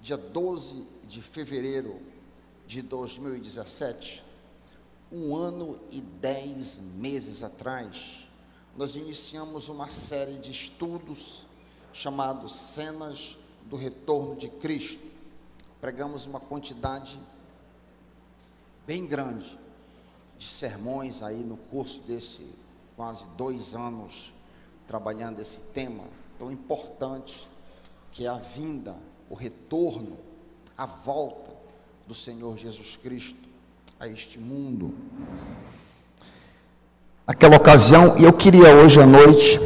dia 12 de fevereiro de 2017, 1 ano e 10 meses atrás, nós iniciamos uma série de estudos chamados Cenas do Retorno de Cristo. Pregamos uma quantidade bem grande de sermões aí no curso desse quase 2 anos trabalhando esse tema tão importante, que é a vinda, o retorno, a volta do Senhor Jesus Cristo a este mundo. Naquela ocasião, eu queria hoje à noite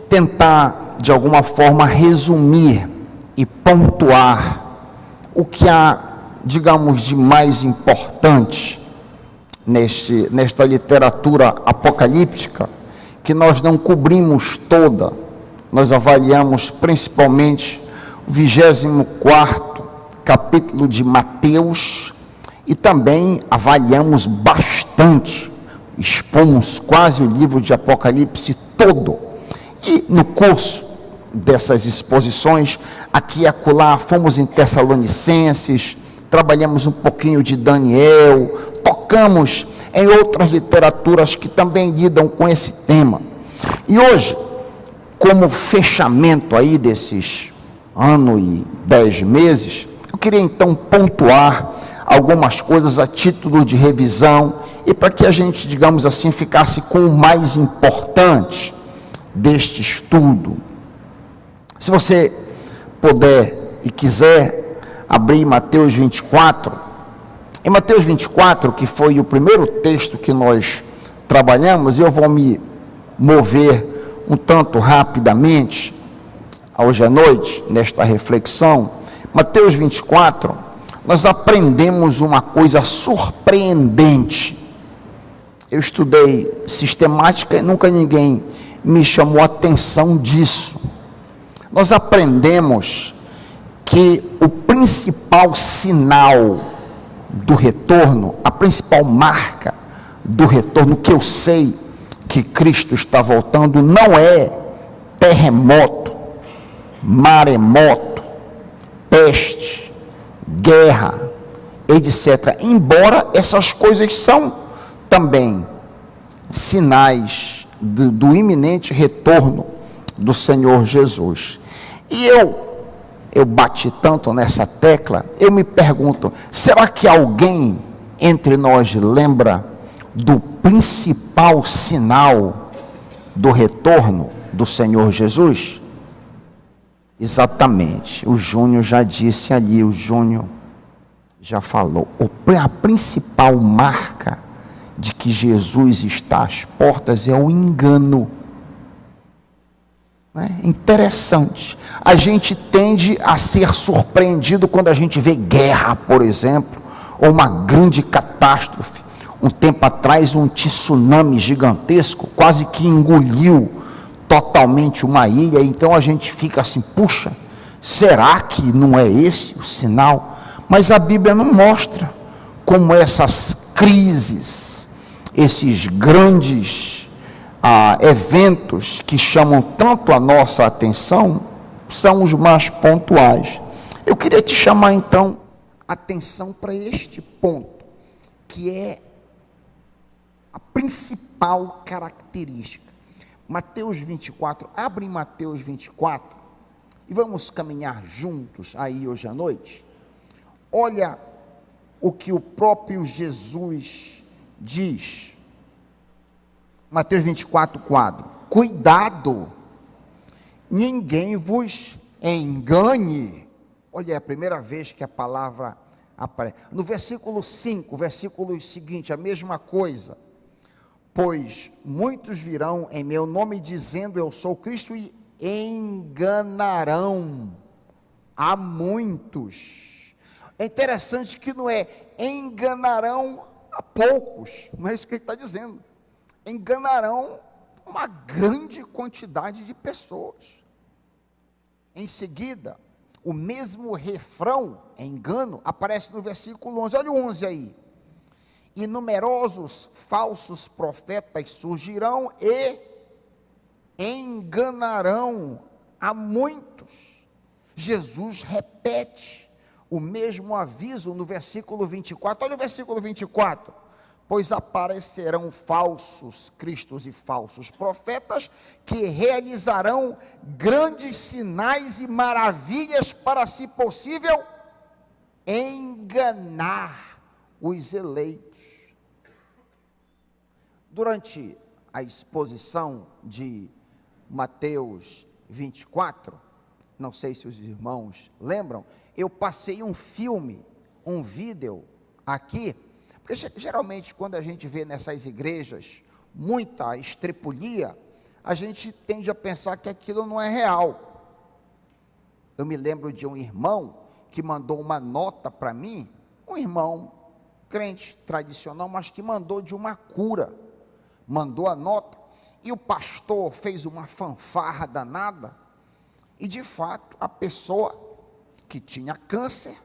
tentar de alguma forma resumir e pontuar o que há, digamos, de mais importante nesta literatura apocalíptica, que nós não cobrimos toda. Nós avaliamos principalmente o 24º capítulo de Mateus e também avaliamos bastante, expomos quase o livro de Apocalipse todo. E no curso dessas exposições, aqui e acolá, fomos em Tessalonicenses, trabalhamos um pouquinho de Daniel, tocamos em outras literaturas que também lidam com esse tema. E hoje, como fechamento aí desses 1 ano e 10 meses, eu queria então pontuar algumas coisas a título de revisão e para que a gente, digamos assim, ficasse com o mais importante deste estudo. Se você puder e quiser abrir Mateus 24, em Mateus 24, que foi o primeiro texto que nós trabalhamos, eu vou me mover um tanto rapidamente hoje à noite, nesta reflexão. Mateus 24, nós aprendemos uma coisa surpreendente. Eu estudei sistemática e nunca ninguém me chamou a atenção disso. Nós aprendemos que o principal sinal do retorno, a principal marca do retorno, que eu sei que Cristo está voltando, não é terremoto, maremoto, peste, guerra, etc. Embora essas coisas são também sinais do iminente retorno do Senhor Jesus. E eu bati tanto nessa tecla, eu me pergunto, será que alguém entre nós lembra do principal sinal do retorno do Senhor Jesus? Exatamente, o Júnior já disse ali, o Júnior já falou, a principal marca de que Jesus está às portas é o engano. Interessante, a gente tende a ser surpreendido quando a gente vê guerra, por exemplo, ou uma grande catástrofe. Um tempo atrás, um tsunami gigantesco quase que engoliu totalmente uma ilha. Então a gente fica assim, puxa, será que não é esse o sinal? Mas a Bíblia não mostra como essas crises, esses grandes eventos que chamam tanto a nossa atenção, são os mais pontuais. Eu queria te chamar então a atenção para este ponto, que é a principal característica. Mateus 24, abre em Mateus 24 e vamos caminhar juntos aí hoje à noite. Olha o que o próprio Jesus diz. Mateus 24, 4. Cuidado, ninguém vos engane. Olha, é a primeira vez que a palavra aparece. No versículo 5, versículo seguinte, a mesma coisa. Pois muitos virão em meu nome dizendo eu sou Cristo e enganarão a muitos. É interessante que não é enganarão a poucos, não é isso que ele está dizendo. Enganarão uma grande quantidade de pessoas. Em seguida, o mesmo refrão, engano, aparece no versículo 11. Olha o 11 aí. E numerosos falsos profetas surgirão e enganarão a muitos. Jesus repete o mesmo aviso no versículo 24. Olha o versículo 24. Pois aparecerão falsos cristos e falsos profetas, que realizarão grandes sinais e maravilhas para, se possível, enganar os eleitos. Durante a exposição de Mateus 24, não sei se os irmãos lembram, eu passei um filme, um vídeo aqui, porque geralmente quando a gente vê nessas igrejas muita estripulia, a gente tende a pensar que aquilo não é real. Eu me lembro de um irmão que mandou uma nota para mim, um irmão crente tradicional, mas que mandou de uma cura, mandou a nota, e o pastor fez uma fanfarra danada, e de fato a pessoa que tinha câncer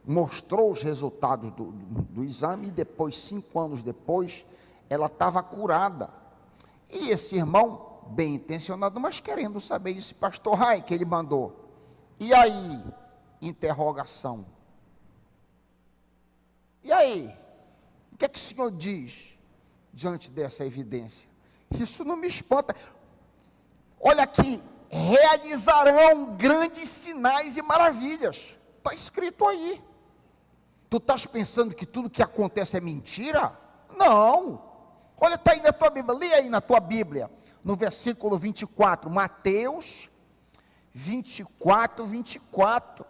mostrou os resultados do exame, e depois, 5 anos depois, ela estava curada. E esse irmão, bem intencionado, mas querendo saber, esse pastor Rai que ele mandou, e aí? Interrogação. E aí? O que é que o senhor diz diante dessa evidência? Isso não me espanta. Olha aqui, realizarão grandes sinais e maravilhas. Está escrito aí. Tu estás pensando que tudo que acontece é mentira? Não. Olha, está aí na tua Bíblia, lê aí na tua Bíblia, no versículo 24, Mateus 24, 24.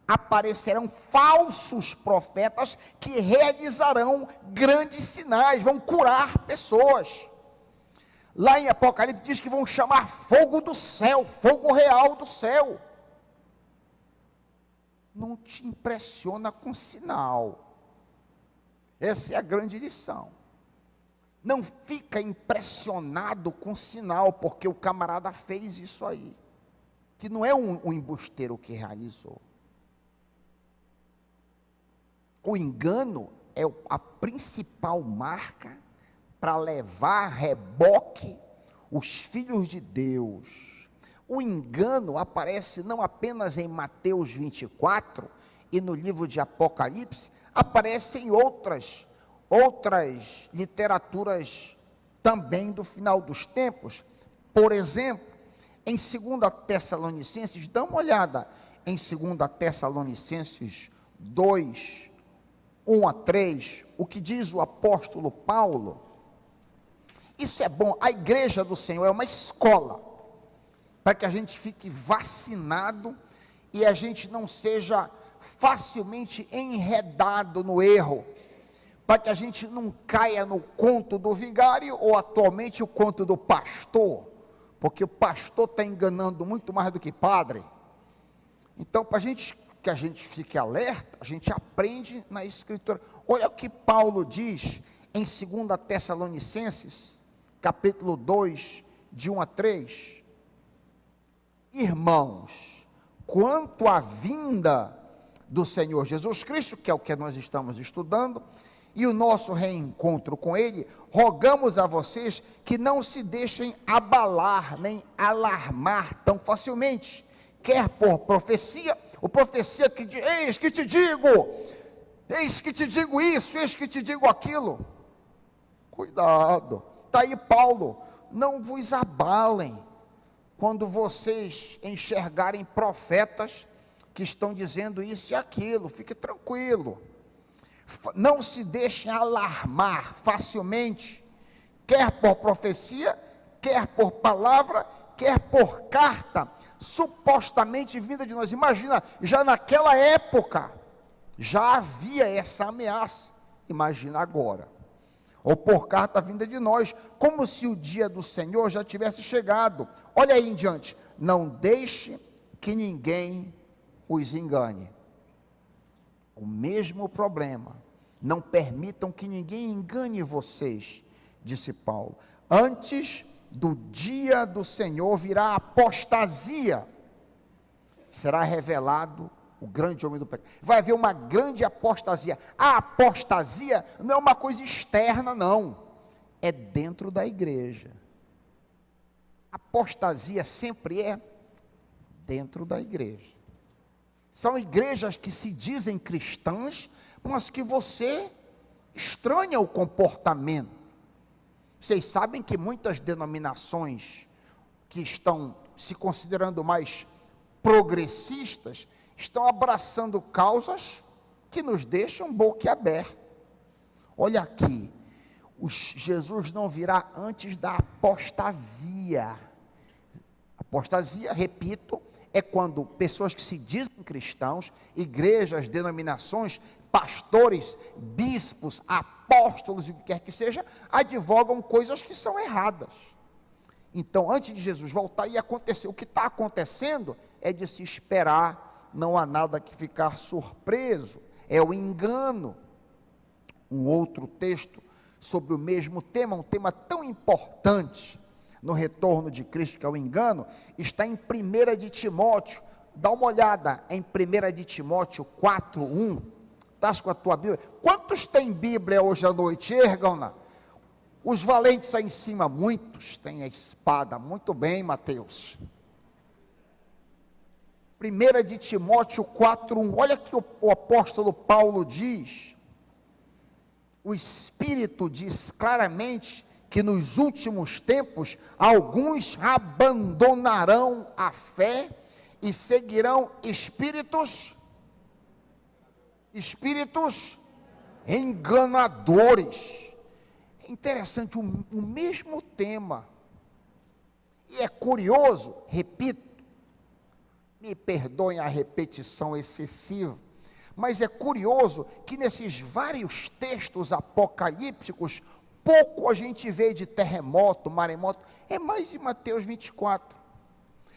Aparecerão falsos profetas que realizarão grandes sinais, vão curar pessoas. Lá em Apocalipse diz que vão chamar fogo do céu, fogo real do céu. Não te impressiona com sinal. Essa é a grande lição. Não fica impressionado com sinal, porque o camarada fez isso aí, que não é um embusteiro que realizou. O engano é a principal marca para levar a reboque os filhos de Deus. O engano aparece não apenas em Mateus 24 e no livro de Apocalipse, aparece em outras literaturas também do final dos tempos. Por exemplo, em 2 Tessalonicenses, dá uma olhada em 2 Tessalonicenses 2, 1 a 3, o que diz o apóstolo Paulo. Isso é bom, a igreja do Senhor é uma escola, para que a gente fique vacinado e a gente não seja facilmente enredado no erro, para que a gente não caia no conto do vigário, ou atualmente o conto do pastor, porque o pastor está enganando muito mais do que padre. Então, para que a gente fique alerta, a gente aprende na Escritura. Olha o que Paulo diz em 2 Tessalonicenses, capítulo 2, de 1 a 3. Irmãos, quanto à vinda do Senhor Jesus Cristo, que é o que nós estamos estudando, e o nosso reencontro com Ele, rogamos a vocês que não se deixem abalar, nem alarmar tão facilmente, quer por profecia, ou profecia que diz, eis que te digo isso, eis que te digo aquilo. Cuidado, está aí Paulo, não vos abalem, quando vocês enxergarem profetas que estão dizendo isso e aquilo, fique tranquilo, não se deixem alarmar facilmente, quer por profecia, quer por palavra, quer por carta, supostamente vinda de nós. Imagina, já naquela época, já havia essa ameaça, imagina agora, ou por carta vinda de nós, como se o dia do Senhor já tivesse chegado. Olha aí em diante, não deixe que ninguém os engane. O mesmo problema, não permitam que ninguém engane vocês, disse Paulo. Antes do dia do Senhor virá apostasia, será revelado o grande homem do pecado. Vai haver uma grande apostasia. A apostasia não é uma coisa externa, não, é dentro da igreja. Apostasia sempre é dentro da igreja. São igrejas que se dizem cristãs, mas que você estranha o comportamento. Vocês sabem que muitas denominações que estão se considerando mais progressistas, estão abraçando causas que nos deixam boquiabertos. Olha aqui, Jesus não virá antes da apostasia. Apostasia, repito, é quando pessoas que se dizem cristãos, igrejas, denominações, pastores, bispos, apóstolos, o que quer que seja, advogam coisas que são erradas. Então, antes de Jesus voltar, ia acontecer. O que está acontecendo é de se esperar, não há nada que ficar surpreso, é o engano. Um outro texto sobre o mesmo tema, um tema tão importante no retorno de Cristo, que é o engano, está em 1 de Timóteo. Dá uma olhada em 1 de Timóteo 4:1. Estás com a tua Bíblia? Quantos tem Bíblia hoje à noite? Ergam-na. Os valentes aí em cima, muitos têm a espada. Muito bem, Mateus. 1 de Timóteo 4:1. Olha que o apóstolo Paulo diz. O Espírito diz claramente que nos últimos tempos alguns abandonarão a fé e seguirão espíritos enganadores. É interessante, o mesmo tema. E é curioso, repito, me perdoem a repetição excessiva, mas é curioso que nesses vários textos apocalípticos, pouco a gente vê de terremoto, maremoto, é mais em Mateus 24.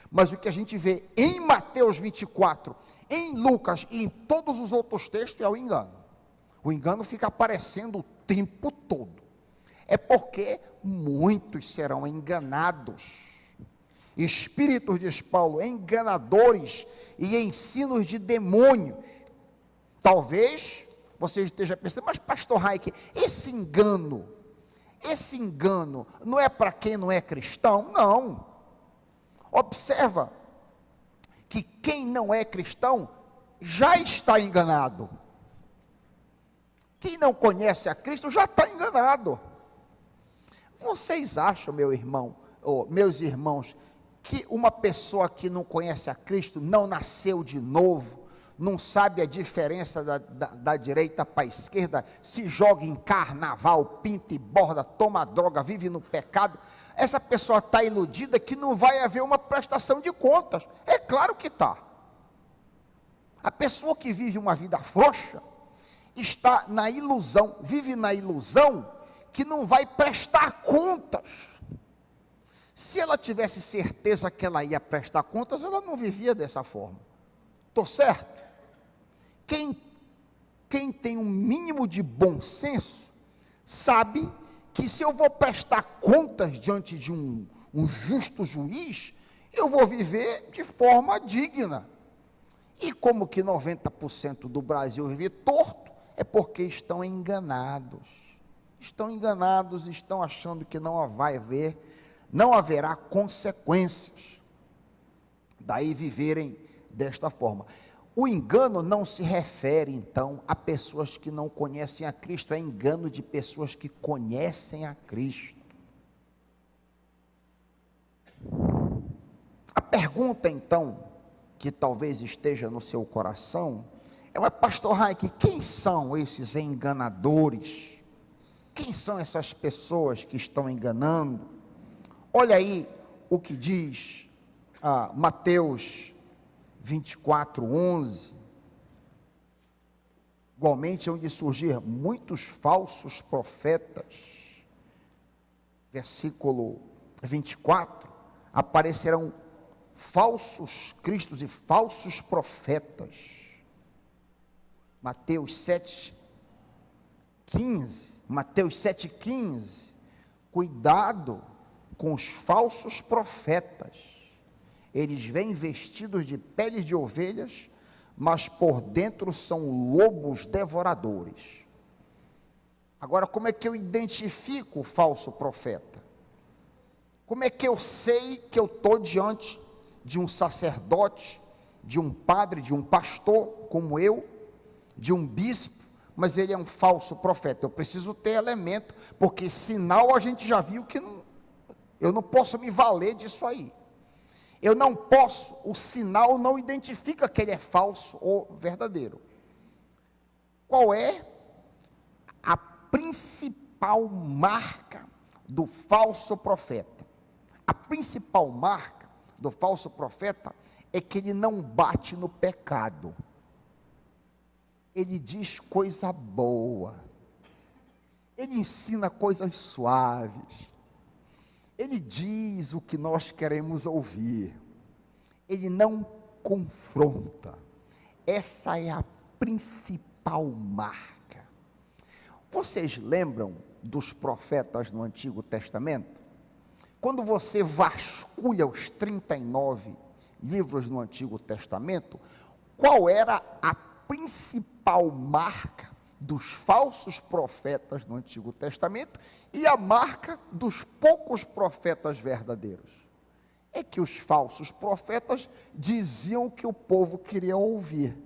Mas o que a gente vê em Mateus 24, em Lucas e em todos os outros textos é o engano. O engano fica aparecendo o tempo todo. É porque muitos serão enganados. Espíritos, diz Paulo, enganadores e ensinos de demônios. Talvez você esteja pensando, mas pastor Raik, esse engano não é para quem não é cristão? Não. Observa que quem não é cristão já está enganado. Quem não conhece a Cristo já está enganado. Vocês acham, meus irmãos, que uma pessoa que não conhece a Cristo, não nasceu de novo, não sabe a diferença da direita para a esquerda, se joga em carnaval, pinta e borda, toma droga, vive no pecado, essa pessoa está iludida que não vai haver uma prestação de contas? É claro que está. A pessoa que vive uma vida frouxa, está na ilusão, vive na ilusão, que não vai prestar contas. Se ela tivesse certeza que ela ia prestar contas, ela não vivia dessa forma. Estou certo? Quem tem um mínimo de bom senso, sabe que se eu vou prestar contas diante de um justo juiz, eu vou viver de forma digna. E como que 90% do Brasil vive torto, é porque estão enganados. Estão enganados, estão achando que não haverá consequências. Daí viverem desta forma. O engano não se refere, então, a pessoas que não conhecem a Cristo, é engano de pessoas que conhecem a Cristo. A pergunta, então, que talvez esteja no seu coração, é: pastor Raik, quem são esses enganadores? Quem são essas pessoas que estão enganando? Olha aí o que diz Mateus 24:11, igualmente onde surgir muitos falsos profetas, versículo 24, aparecerão falsos cristos e falsos profetas. Mateus 7:15, cuidado com os falsos profetas. Eles vêm vestidos de peles de ovelhas, mas por dentro são lobos devoradores. Agora, como é que eu identifico o falso profeta? Como é que eu sei que eu estou diante de um sacerdote, de um padre, de um pastor como eu, de um bispo, mas ele é um falso profeta. Eu preciso ter elemento, porque sinal a gente já viu que eu não posso me valer disso aí. Eu não posso, o sinal não identifica que ele é falso ou verdadeiro. Qual é a principal marca do falso profeta? A principal marca do falso profeta é que ele não bate no pecado. Ele diz coisa boa. Ele ensina coisas suaves. Ele diz o que nós queremos ouvir. Ele não confronta. Essa é a principal marca. Vocês lembram dos profetas no Antigo Testamento? Quando você vasculha os 39 livros no Antigo Testamento, qual era a principal marca dos falsos profetas no Antigo Testamento e a marca dos poucos profetas verdadeiros? É que os falsos profetas diziam o que o povo queria ouvir.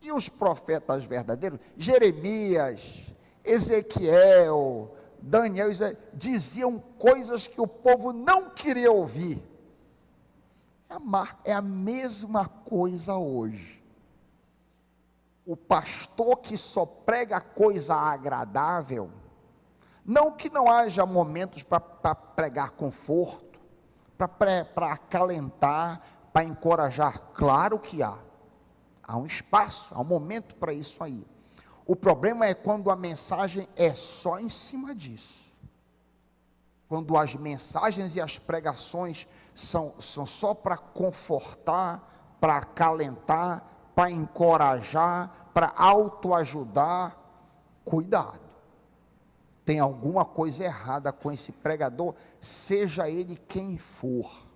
E os profetas verdadeiros, Jeremias, Ezequiel, Daniel, diziam coisas que o povo não queria ouvir. É a mesma coisa hoje. O pastor que só prega coisa agradável, não que não haja momentos para pregar conforto, para acalentar, para encorajar, claro que há um espaço, há um momento para isso aí. O problema é quando a mensagem é só em cima disso, quando as mensagens e as pregações são só para confortar, para acalentar, para encorajar, para autoajudar. Cuidado, tem alguma coisa errada com esse pregador, seja ele quem for,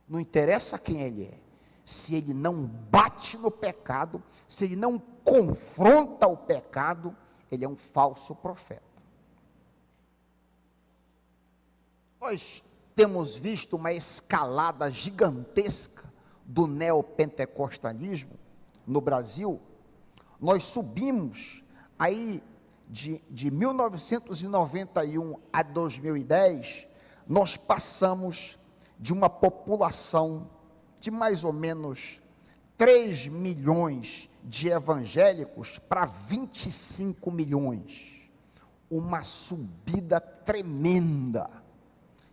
não interessa quem ele é, se ele não bate no pecado, se ele não confronta o pecado, ele é um falso profeta. Nós temos visto uma escalada gigantesca do neopentecostalismo no Brasil. Nós subimos aí de 1991 a 2010, nós passamos de uma população de mais ou menos 3 milhões de evangélicos para 25 milhões. Uma subida tremenda,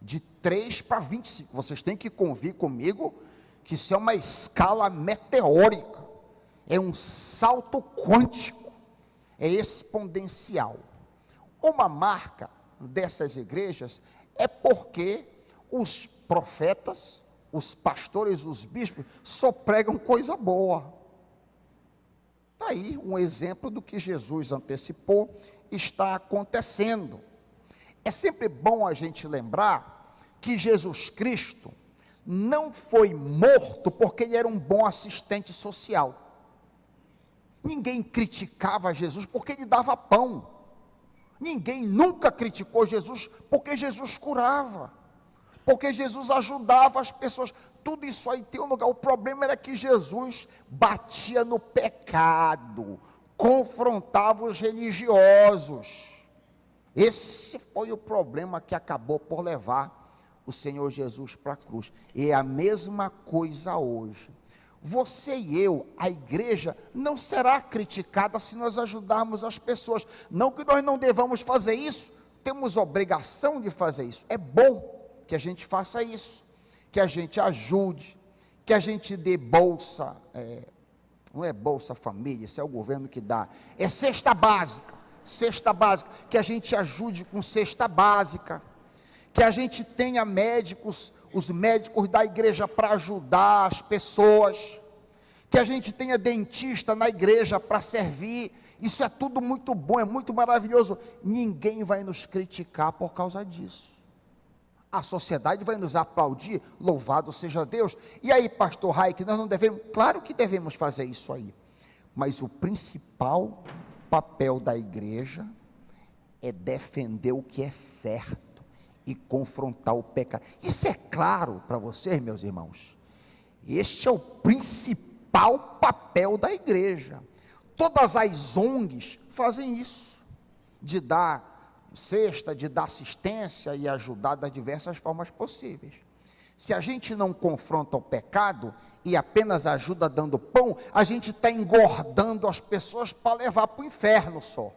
de 3 para 25. Vocês têm que convir comigo que isso é uma escala meteórica, é um salto quântico, é exponencial. Uma marca dessas igrejas é porque os profetas, os pastores, os bispos, só pregam coisa boa. Está aí um exemplo do que Jesus antecipou, está acontecendo. É sempre bom a gente lembrar que Jesus Cristo não foi morto porque ele era um bom assistente social. Ninguém criticava Jesus porque ele dava pão. Ninguém nunca criticou Jesus porque Jesus curava, porque Jesus ajudava as pessoas. Tudo isso aí tem um lugar. O problema era que Jesus batia no pecado, confrontava os religiosos. Esse foi o problema que acabou por levar o Senhor Jesus para a cruz. E é a mesma coisa hoje. Você e eu, a igreja, não será criticada se nós ajudarmos as pessoas. Não que nós não devamos fazer isso, temos obrigação de fazer isso. É bom que a gente faça isso, que a gente ajude, que a gente dê bolsa, não é Bolsa Família, isso é o governo que dá, é cesta básica, que a gente ajude com cesta básica, que a gente tenha médicos, os médicos da igreja para ajudar as pessoas, que a gente tenha dentista na igreja para servir. Isso é tudo muito bom, é muito maravilhoso. Ninguém vai nos criticar por causa disso. A sociedade vai nos aplaudir, louvado seja Deus. E aí, pastor Raik, nós não devemos? Claro que devemos fazer isso aí. Mas o principal papel da igreja é defender o que é certo e confrontar o pecado. Isso é claro para vocês, meus irmãos. Este é o principal papel da igreja. Todas as ONGs fazem isso, de dar cesta, de dar assistência e ajudar das diversas formas possíveis. Se a gente não confronta o pecado e apenas ajuda dando pão, a gente está engordando as pessoas para levar para o inferno só.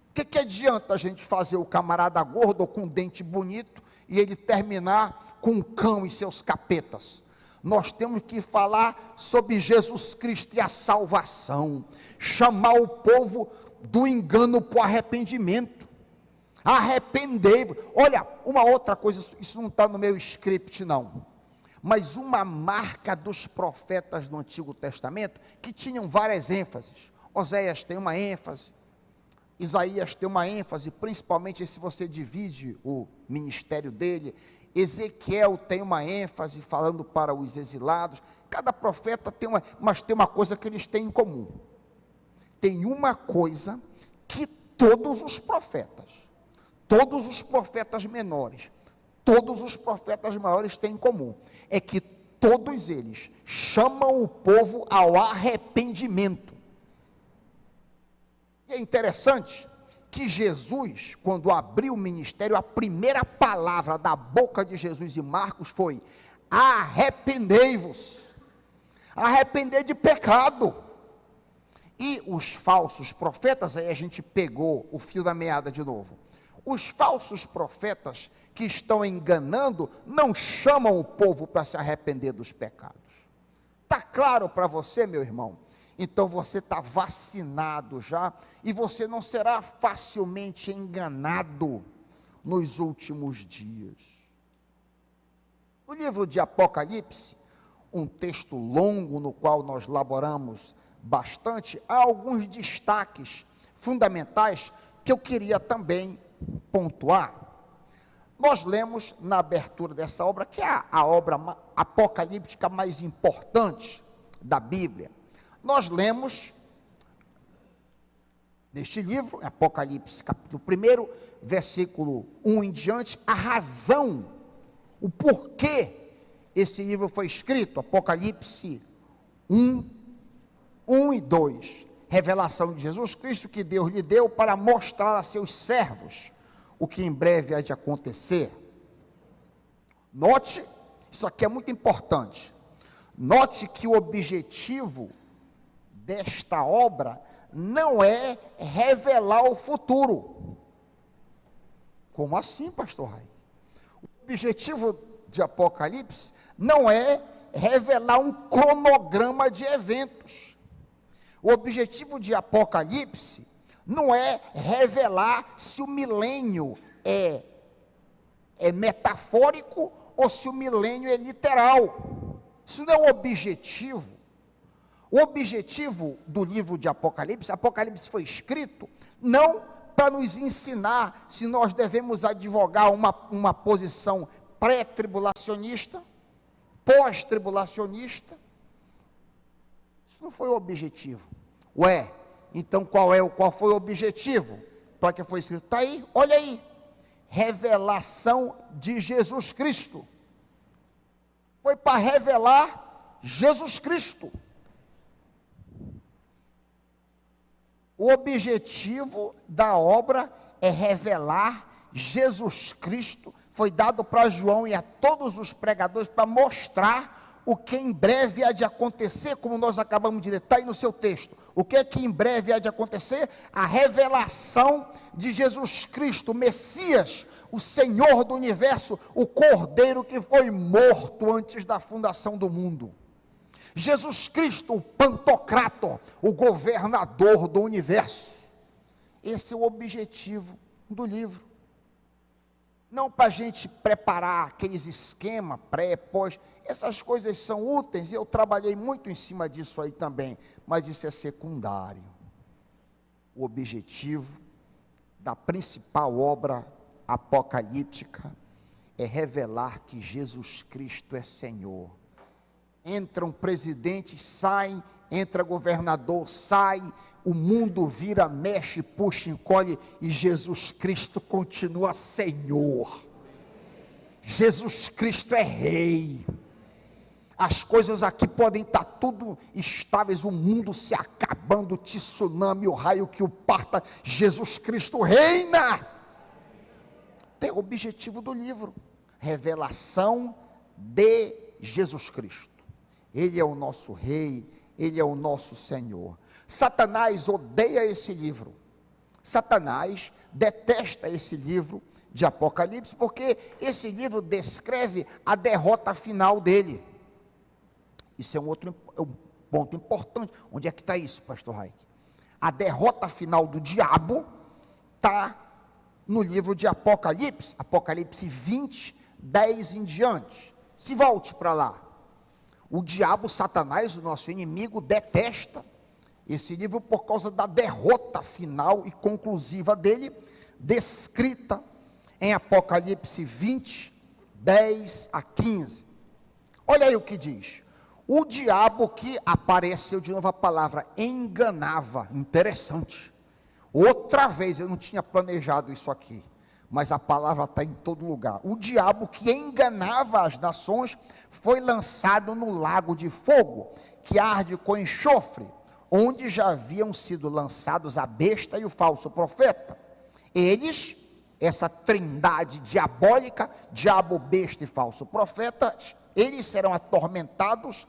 O que adianta a gente fazer o camarada gordo ou com dente bonito e ele terminar com um cão e seus capetas? Nós temos que falar sobre Jesus Cristo e a salvação, chamar o povo do engano para o arrependimento. Arrependei-vos. Olha, uma outra coisa, isso não está no meu script não, mas uma marca dos profetas do Antigo Testamento, que tinham várias ênfases. Oséias tem uma ênfase, Isaías tem uma ênfase, principalmente se você divide o ministério dele. Ezequiel tem uma ênfase falando para os exilados. Cada profeta tem mas tem uma coisa que eles têm em comum. Tem uma coisa que todos os profetas menores, todos os profetas maiores têm em comum, é que todos eles chamam o povo ao arrependimento. E é interessante que Jesus, quando abriu o ministério, a primeira palavra da boca de Jesus em Marcos foi: arrependei-vos, arrepender de pecado. E os falsos profetas, aí a gente pegou o fio da meada de novo, os falsos profetas que estão enganando, não chamam o povo para se arrepender dos pecados. Está claro para você, meu irmão? Então você está vacinado já, e você não será facilmente enganado nos últimos dias. No livro de Apocalipse, um texto longo no qual nós elaboramos bastante, há alguns destaques fundamentais que eu queria também pontuar. Nós lemos na abertura dessa obra, que é a obra apocalíptica mais importante da Bíblia. Nós lemos neste livro, Apocalipse capítulo 1, versículo 1 em diante, a razão, o porquê esse livro foi escrito. Apocalipse 1 e 2, revelação de Jesus Cristo que Deus lhe deu para mostrar a seus servos o que em breve há de acontecer. Note, isso aqui é muito importante, note que o objetivo desta obra não é revelar o futuro. Como assim, pastor Rai? O objetivo de Apocalipse não é revelar um cronograma de eventos. O objetivo de Apocalipse não é revelar se o milênio é metafórico ou se o milênio é literal. Isso não é o objetivo. O objetivo do livro de Apocalipse, Apocalipse foi escrito não para nos ensinar se nós devemos advogar uma posição pré-tribulacionista, pós-tribulacionista. Isso não foi o objetivo. Ué, então qual foi o objetivo? Para que foi escrito? Está aí, olha aí, revelação de Jesus Cristo. Foi para revelar Jesus Cristo. O objetivo da obra é revelar Jesus Cristo. Foi dado para João e a todos os pregadores para mostrar o que em breve há de acontecer, como nós acabamos de ler, está aí no seu texto. O que é que em breve há de acontecer? A revelação de Jesus Cristo, o Messias, o Senhor do universo, o Cordeiro que foi morto antes da fundação do mundo. Jesus Cristo, o Pantocrator, o governador do universo. Esse é o objetivo do livro. Não para a gente preparar aqueles esquemas pré, pós, essas coisas são úteis, e eu trabalhei muito em cima disso aí também, mas isso é secundário. O objetivo da principal obra apocalíptica é revelar que Jesus Cristo é Senhor. Entram presidentes, saem, entra governador, sai, o mundo vira, mexe, puxa, encolhe, e Jesus Cristo continua Senhor. Jesus Cristo é Rei. As coisas aqui podem estar tudo estáveis, o mundo se acabando, o tsunami, o raio que o parta, Jesus Cristo reina. Tem o objetivo do livro, revelação de Jesus Cristo. Ele é o nosso rei, ele é o nosso Senhor. Satanás odeia esse livro. Satanás detesta esse livro de Apocalipse, porque esse livro descreve a derrota final dele. Isso é um ponto importante. Onde é que está isso, pastor Raik? A derrota final do diabo está no livro de Apocalipse, Apocalipse 20, 10 em diante. Se volte para lá. O diabo, Satanás, o nosso inimigo, detesta esse livro por causa da derrota final e conclusiva dele, descrita em Apocalipse 20, 10 a 15. Olha aí o que diz. O diabo, que apareceu de novo a palavra, enganava. Interessante. Outra vez, eu não tinha planejado isso aqui, mas a palavra está em todo lugar. O diabo que enganava as nações foi lançado no lago de fogo, que arde com enxofre, onde já haviam sido lançados a besta e o falso profeta. Eles, essa trindade diabólica, diabo, besta e falso profeta, eles serão atormentados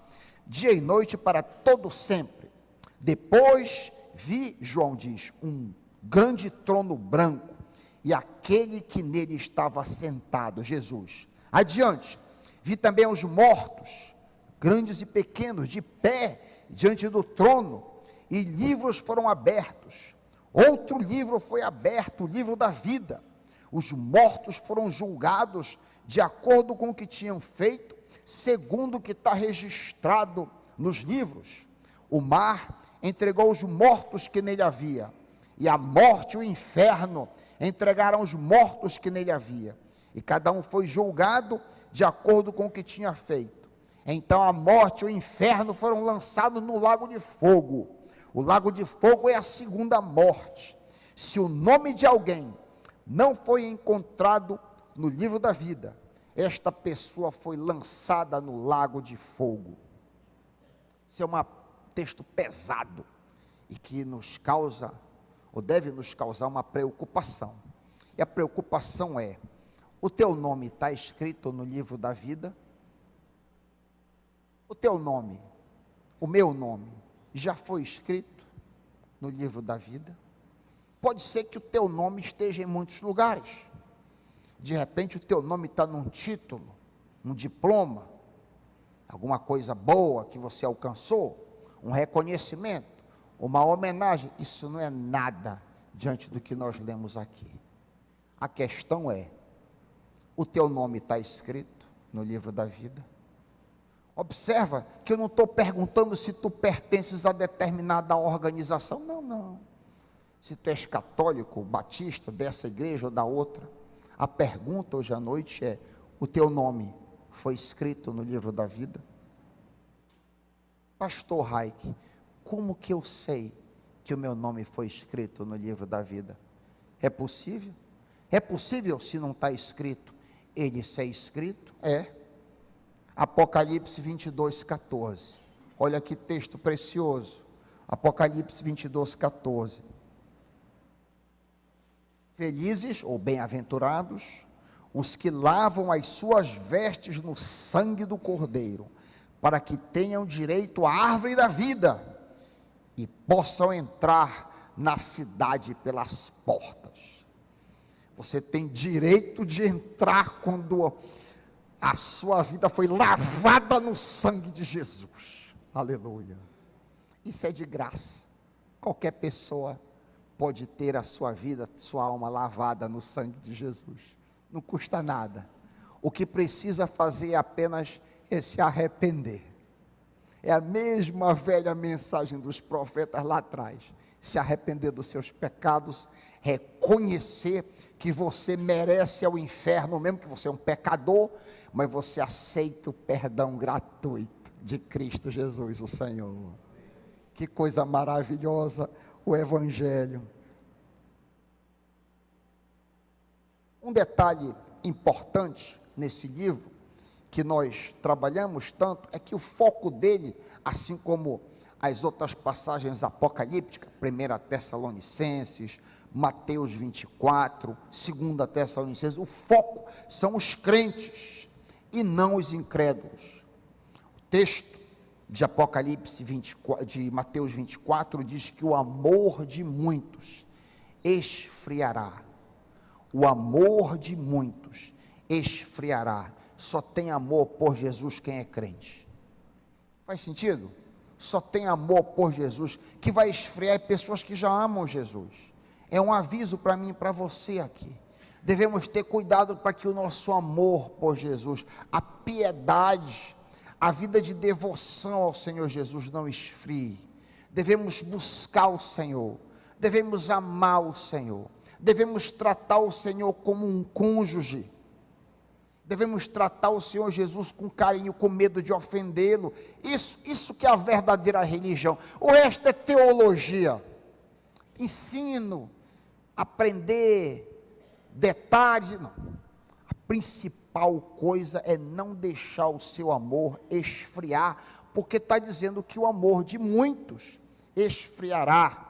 dia e noite para todo sempre. Depois vi, João diz, um grande trono branco, e aquele que nele estava sentado, Jesus. Adiante, vi também os mortos, grandes e pequenos, de pé diante do trono, e livros foram abertos. Outro livro foi aberto, o livro da vida. Os mortos foram julgados de acordo com o que tinham feito, segundo o que está registrado nos livros. O mar entregou os mortos que nele havia, e a morte e o inferno entregaram os mortos que nele havia, e cada um foi julgado de acordo com o que tinha feito. Então a morte e o inferno foram lançados no lago de fogo. O lago de fogo é a segunda morte. Se o nome de alguém não foi encontrado no livro da vida, esta pessoa foi lançada no lago de fogo. Isso é um texto pesado e que nos causa, ou deve nos causar, uma preocupação. E a preocupação é: o teu nome está escrito no livro da vida? O teu nome, o meu nome, já foi escrito no livro da vida? Pode ser que o teu nome esteja em muitos lugares. De repente o teu nome está num título, num diploma, alguma coisa boa que você alcançou, um reconhecimento, uma homenagem. Isso não é nada diante do que nós lemos aqui. A questão é: o teu nome está escrito no livro da vida? Observa que eu não estou perguntando se tu pertences a determinada organização, não. Se tu és católico, batista, dessa igreja ou da outra. A pergunta hoje à noite é: o teu nome foi escrito no livro da vida? Pastor Raik, como que eu sei que o meu nome foi escrito no livro da vida? É possível? É possível, se não está escrito, ele ser escrito? É. Apocalipse 22, 14. Olha que texto precioso. Apocalipse 22, 14. Felizes ou bem-aventurados os que lavam as suas vestes no sangue do Cordeiro, para que tenham direito à árvore da vida e possam entrar na cidade pelas portas. Você tem direito de entrar quando a sua vida foi lavada no sangue de Jesus. Aleluia. Isso é de graça. Qualquer pessoa pode ter a sua vida, sua alma lavada no sangue de Jesus. Não custa nada. O que precisa fazer é apenas se arrepender. É a mesma velha mensagem dos profetas lá atrás. Se arrepender dos seus pecados, reconhecer que você merece ao inferno, mesmo que você é um pecador, mas você aceita o perdão gratuito de Cristo Jesus, o Senhor. Que coisa maravilhosa o Evangelho. Um detalhe importante nesse livro, que nós trabalhamos tanto é que o foco dele, assim como as outras passagens apocalípticas, 1 Tessalonicenses, Mateus 24, 2 Tessalonicenses, o foco são os crentes e não os incrédulos. O texto de Apocalipse 24, de Mateus 24 diz que o amor de muitos esfriará. O amor de muitos esfriará. Só tem amor por Jesus quem é crente. Faz sentido? Só tem amor por Jesus. Que vai esfriar pessoas que já amam Jesus. É um aviso para mim e para você aqui. Devemos ter cuidado para que o nosso amor por Jesus, a piedade, a vida de devoção ao Senhor Jesus não esfrie. Devemos buscar o Senhor, devemos amar o Senhor, devemos tratar o Senhor como um cônjuge, devemos tratar o Senhor Jesus com carinho, com medo de ofendê-lo. Isso que é a verdadeira religião. O resto é teologia, ensino, aprender, detalhe, não. A principal coisa é não deixar o seu amor esfriar, porque está dizendo que o amor de muitos esfriará.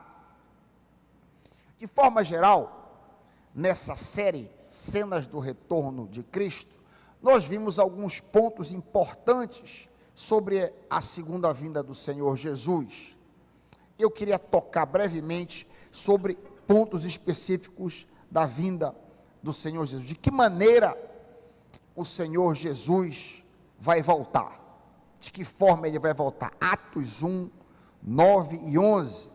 De forma geral, nessa série Cenas do Retorno de Cristo, nós vimos alguns pontos importantes sobre a segunda vinda do Senhor Jesus. Eu queria tocar brevemente sobre pontos específicos da vinda do Senhor Jesus. De que maneira o Senhor Jesus vai voltar? De que forma ele vai voltar? Atos 1, 9 e 11.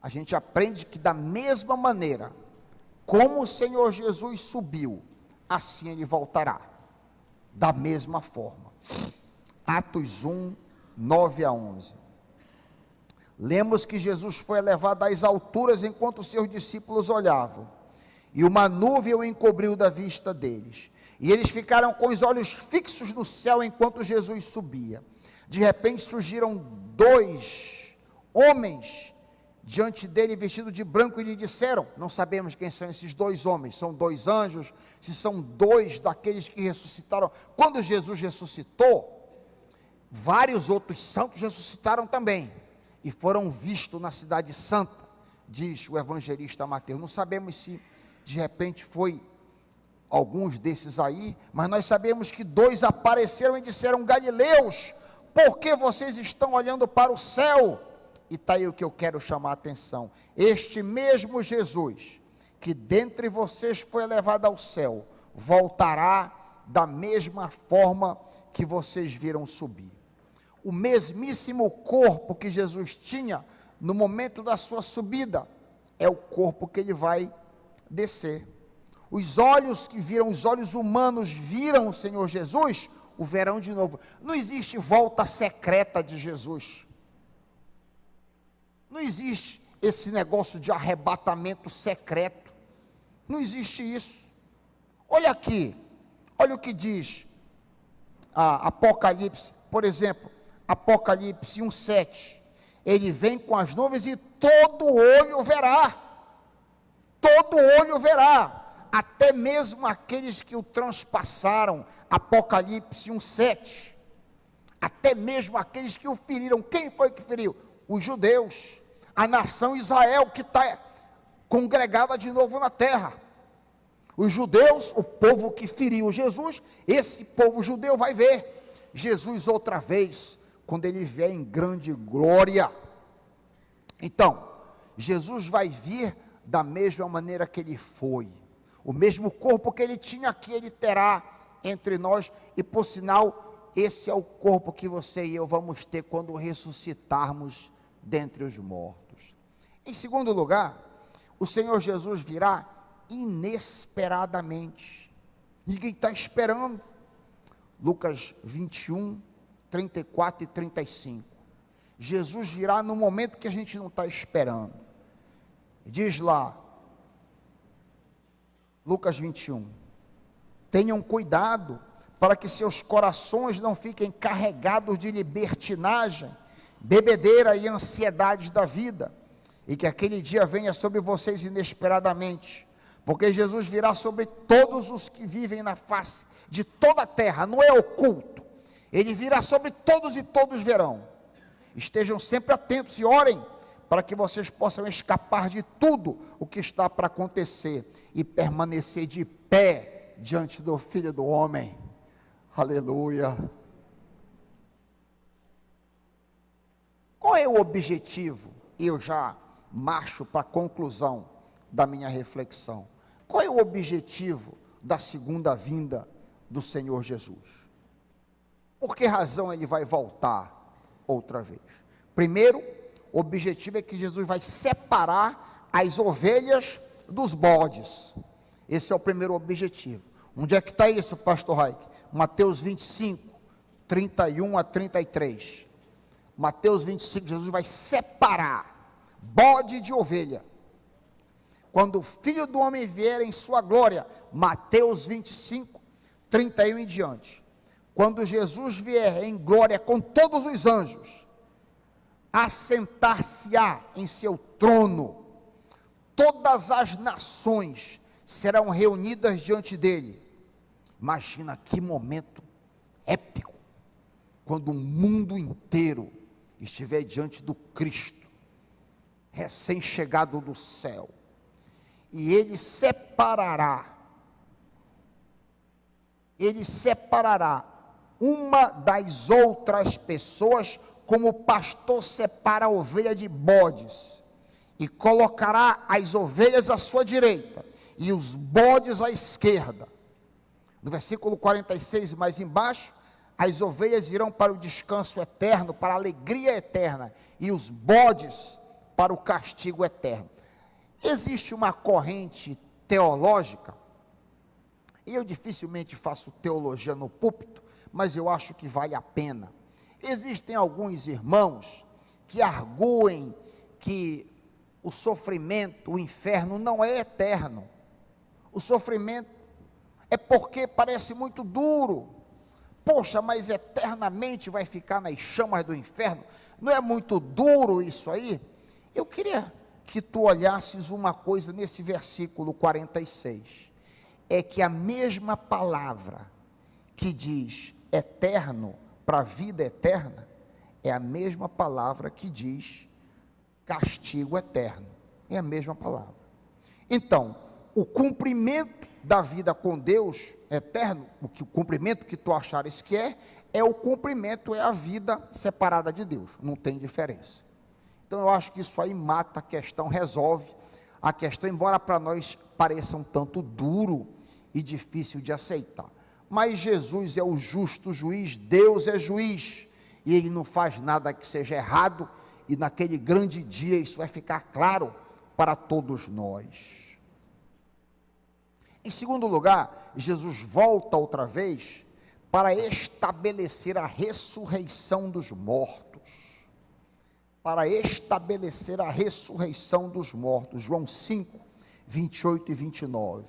A gente aprende que da mesma maneira como o Senhor Jesus subiu, assim ele voltará. Da mesma forma. Atos 1, 9 a 11. Lemos que Jesus foi elevado às alturas enquanto os seus discípulos olhavam, e uma nuvem o encobriu da vista deles, e eles ficaram com os olhos fixos no céu enquanto Jesus subia. De repente surgiram 2 homens diante dele vestidos de branco e lhe disseram, não sabemos quem são esses 2 homens, são 2 anjos, se são 2 daqueles que ressuscitaram. Quando Jesus ressuscitou, vários outros santos ressuscitaram também, e foram vistos na cidade santa, diz o evangelista Mateus. Não sabemos se de repente foi alguns desses aí, mas nós sabemos que 2 apareceram e disseram: Galileus, por que vocês estão olhando para o céu? E está aí o que eu quero chamar a atenção. Este mesmo Jesus, que dentre vocês foi elevado ao céu, voltará da mesma forma que vocês viram subir. O mesmíssimo corpo que Jesus tinha no momento da sua subida, é o corpo que ele vai descer. Os olhos que viram, os olhos humanos viram o Senhor Jesus, o verão de novo. Não existe volta secreta de Jesus. Não existe esse negócio de arrebatamento secreto. Não existe isso. Olha aqui, olha o que diz Apocalipse, por exemplo, Apocalipse 1:7. Ele vem com as nuvens e todo olho verá. Todo olho verá. Até mesmo aqueles que o transpassaram. Apocalipse 1:7. Até mesmo aqueles que o feriram. Quem foi que feriu? Os judeus, a nação Israel que está congregada de novo na terra. Os judeus, o povo que feriu Jesus, esse povo judeu vai ver Jesus outra vez, quando ele vier em grande glória. Então, Jesus vai vir da mesma maneira que ele foi. O mesmo corpo que ele tinha aqui, ele terá entre nós, e por sinal, esse é o corpo que você e eu vamos ter quando ressuscitarmos dentre os mortos. Em segundo lugar, o Senhor Jesus virá inesperadamente. Ninguém está esperando. Lucas 21, 34 e 35. Jesus virá no momento que a gente não está esperando. Diz lá, Lucas 21, tenham cuidado para que seus corações não fiquem carregados de libertinagem, bebedeira e ansiedades da vida, e que aquele dia venha sobre vocês inesperadamente, porque Jesus virá sobre todos os que vivem na face, de toda a terra, não é oculto. Ele virá sobre todos e todos verão. Estejam sempre atentos e orem para que vocês possam escapar de tudo o que está para acontecer e permanecer de pé diante do Filho do Homem. Aleluia. Qual é o objetivo? Eu já marcho para a conclusão da minha reflexão. Qual é o objetivo da segunda vinda do Senhor Jesus? Por que razão ele vai voltar outra vez? Primeiro, o objetivo é que Jesus vai separar as ovelhas dos bodes. Esse é o primeiro objetivo. Onde é que está isso, pastor Raik? Mateus 25, 31 a 33. Mateus 25, Jesus vai separar bode de ovelha. Quando o Filho do Homem vier em sua glória, Mateus 25, 31 em diante. Quando Jesus vier em glória com todos os anjos, assentar-se-á em seu trono, todas as nações serão reunidas diante dele. Imagina que momento épico, quando o mundo inteiro estiver diante do Cristo, recém-chegado do céu, e ele separará uma das outras pessoas, como o pastor separa a ovelha de bodes, e colocará as ovelhas à sua direita, e os bodes à esquerda. No versículo 46, mais embaixo, as ovelhas irão para o descanso eterno, para a alegria eterna, e os bodes para o castigo eterno. Existe uma corrente teológica, e eu dificilmente faço teologia no púlpito, mas eu acho que vale a pena. Existem alguns irmãos que arguem que o sofrimento, o inferno não é eterno. O sofrimento é porque parece muito duro. Poxa, mas eternamente vai ficar nas chamas do inferno? Não é muito duro isso aí? Eu queria que tu olhasses uma coisa nesse versículo 46. É que a mesma palavra que diz eterno para a vida eterna, é a mesma palavra que diz castigo eterno. É a mesma palavra. Então, o cumprimento da vida com Deus eterno, o cumprimento que tu achares que é o cumprimento, é a vida separada de Deus, não tem diferença. Então eu acho que isso aí mata a questão, resolve a questão, embora para nós pareça um tanto duro e difícil de aceitar. Mas Jesus é o justo juiz, Deus é juiz, e Ele não faz nada que seja errado, e naquele grande dia isso vai ficar claro para todos nós. Em segundo lugar, Jesus volta outra vez para estabelecer a ressurreição dos mortos. Para estabelecer a ressurreição dos mortos. João 5, 28 e 29.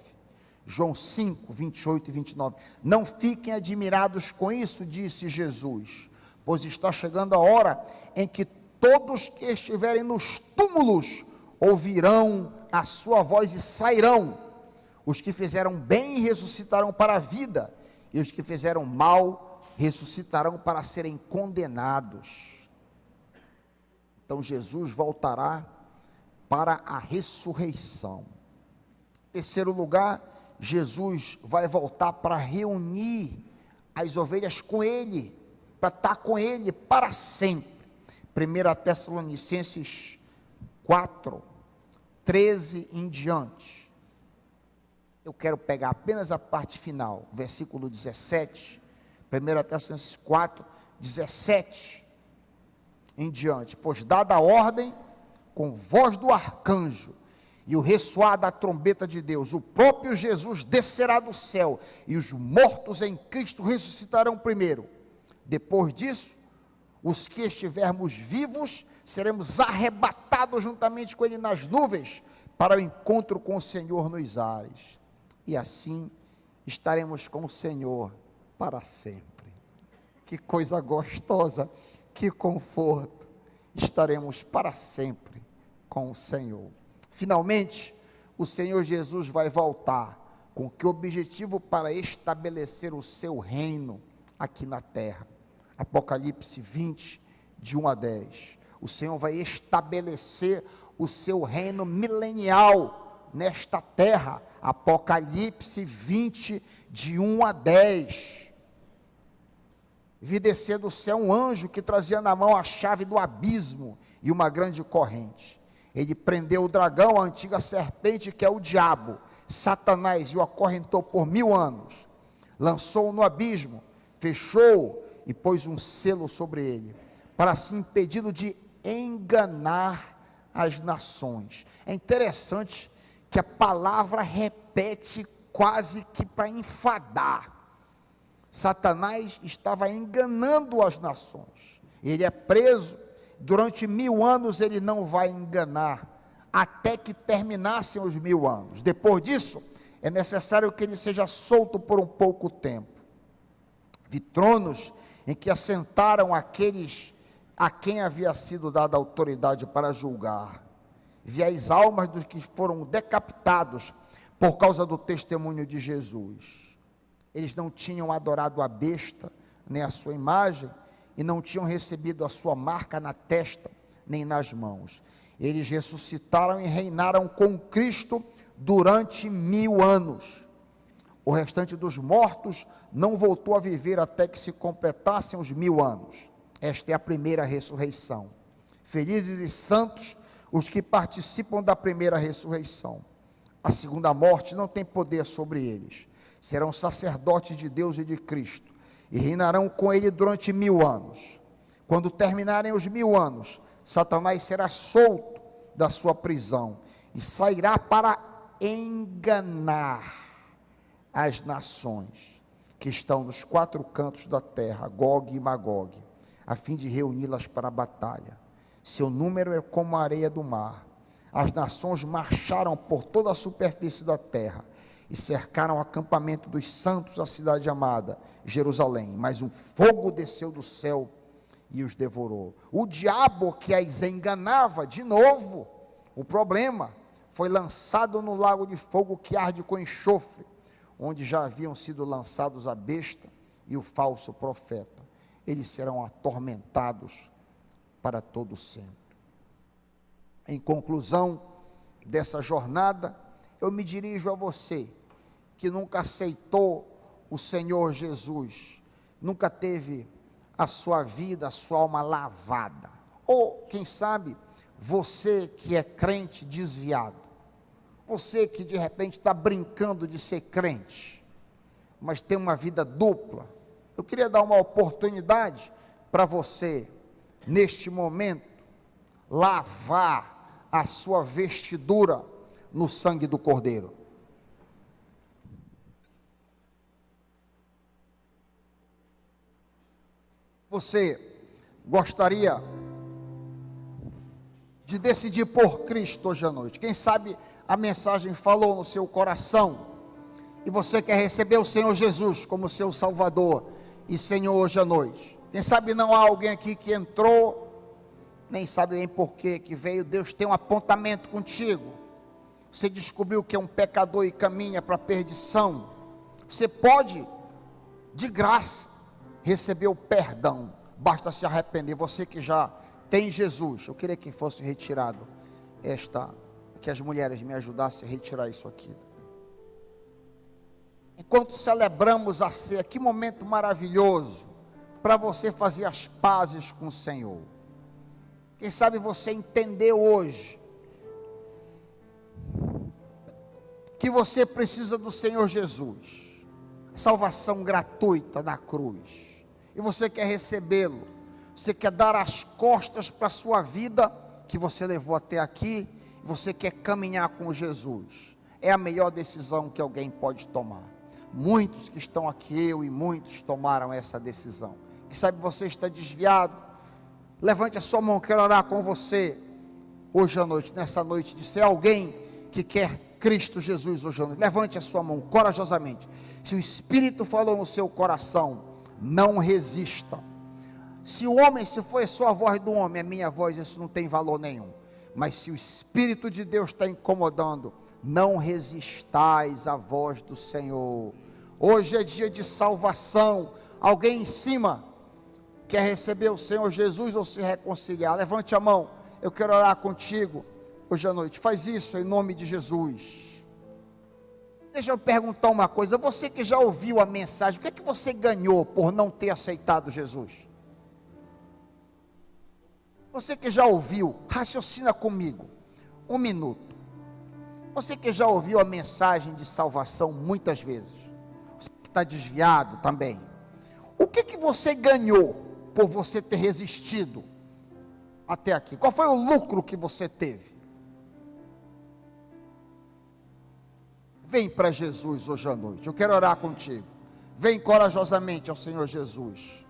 João 5, 28 e 29. Não fiquem admirados com isso, disse Jesus, pois está chegando a hora em que todos que estiverem nos túmulos ouvirão a sua voz e sairão. Os que fizeram bem ressuscitarão para a vida, e os que fizeram mal ressuscitarão para serem condenados. Então Jesus voltará para a ressurreição. Terceiro lugar, Jesus vai voltar para reunir as ovelhas com Ele, para estar com Ele para sempre. 1 Tessalonicenses 4, 13 em diante. Eu quero pegar apenas a parte final, versículo 17, 1 Tessalonicenses 4, 17 em diante. Pois dada a ordem, com voz do arcanjo, e o ressoar da trombeta de Deus, o próprio Jesus descerá do céu, e os mortos em Cristo ressuscitarão primeiro. Depois disso, os que estivermos vivos, seremos arrebatados juntamente com Ele nas nuvens, para o encontro com o Senhor nos ares. E assim estaremos com o Senhor para sempre. Que coisa gostosa, que conforto. Estaremos para sempre com o Senhor. Finalmente, o Senhor Jesus vai voltar Com que objetivo? Para estabelecer o seu reino aqui na terra. Apocalipse 20, de 1 a 10. O Senhor vai estabelecer o seu reino milenial nesta terra. Apocalipse 20, de 1 a 10. Vi descer do céu um anjo que trazia na mão a chave do abismo e uma grande corrente. Ele prendeu o dragão, a antiga serpente, que é o diabo, Satanás, e o acorrentou por 1000 anos. Lançou-o no abismo, fechou-o e pôs um selo sobre ele, para assim impedi-lo de enganar as nações. É interessante que a palavra repete quase que para enfadar. Satanás estava enganando as nações. Ele é preso, durante 1000 anos ele não vai enganar, até que terminassem os 1000 anos. Depois disso, é necessário que ele seja solto por um pouco tempo. Vi tronos em que assentaram aqueles a quem havia sido dada autoridade para julgar. Vi as almas dos que foram decapitados por causa do testemunho de Jesus. Eles não tinham adorado a besta, nem a sua imagem, e não tinham recebido a sua marca na testa, nem nas mãos. Eles ressuscitaram e reinaram com Cristo durante 1000 anos. O restante dos mortos não voltou a viver até que se completassem os 1000 anos. Esta é a primeira ressurreição. Felizes e santos os que participam da primeira ressurreição. A segunda morte não tem poder sobre eles. Serão sacerdotes de Deus e de Cristo, e reinarão com ele durante 1000 anos. Quando terminarem os 1000 anos, Satanás será solto da sua prisão, e sairá para enganar as nações, que estão nos 4 cantos da terra, Gog e Magog, a fim de reuni-las para a batalha. Seu número é como a areia do mar. As nações marcharam por toda a superfície da terra, e cercaram o acampamento dos santos, a cidade amada, Jerusalém. Mas um fogo desceu do céu e os devorou. O diabo que as enganava, de novo, o problema, foi lançado no lago de fogo que arde com enxofre, onde já haviam sido lançados a besta e o falso profeta. Eles serão atormentados para todo sempre. Em conclusão dessa jornada, eu me dirijo a você, que nunca aceitou o Senhor Jesus, nunca teve a sua vida, a sua alma lavada, ou quem sabe, você que é crente desviado, você que de repente está brincando de ser crente, mas tem uma vida dupla. Eu queria dar uma oportunidade para você, neste momento, lavar a sua vestidura no sangue do Cordeiro. Você gostaria de decidir por Cristo hoje à noite? Quem sabe a mensagem falou no seu coração e você quer receber o Senhor Jesus como seu Salvador e Senhor hoje à noite. Quem sabe não há alguém aqui que entrou, nem sabe bem por que veio. Deus tem um apontamento contigo. Você descobriu que é um pecador e caminha para a perdição. Você pode, de graça, receber o perdão, basta se arrepender. Você que já tem Jesus, eu queria que fosse retirado que as mulheres me ajudassem a retirar isso aqui. Enquanto celebramos a ceia, que momento maravilhoso para você fazer as pazes com o Senhor. Quem sabe você entendeu hoje que você precisa do Senhor Jesus, salvação gratuita na cruz, e você quer recebê-lo, você quer dar as costas para a sua vida, que você levou até aqui, você quer caminhar com Jesus. É a melhor decisão que alguém pode tomar. Muitos que estão aqui, eu e muitos tomaram essa decisão. Quem sabe você está desviado, levante a sua mão, quero orar com você hoje à noite, nessa noite, de ser alguém que quer Cristo Jesus hoje à noite. Levante a sua mão corajosamente. Se o Espírito falou no seu coração, não resista. Se foi só a voz do homem, a minha voz, isso não tem valor nenhum. Mas se o Espírito de Deus está incomodando, Não resistais à voz do Senhor. Hoje é dia de salvação. Alguém em cima quer receber o Senhor Jesus ou se reconciliar? Levante a mão, eu quero orar contigo hoje à noite. Faz isso em nome de Jesus. Deixa eu perguntar uma coisa, você que já ouviu a mensagem, o que é que você ganhou por não ter aceitado Jesus? Você que já ouviu, raciocina comigo, 1 minuto. Você que já ouviu a mensagem de salvação muitas vezes, você que está desviado também, o que que você ganhou por você ter resistido até aqui? Qual foi o lucro que você teve? Vem para Jesus hoje à noite, eu quero orar contigo. Vem corajosamente ao Senhor Jesus.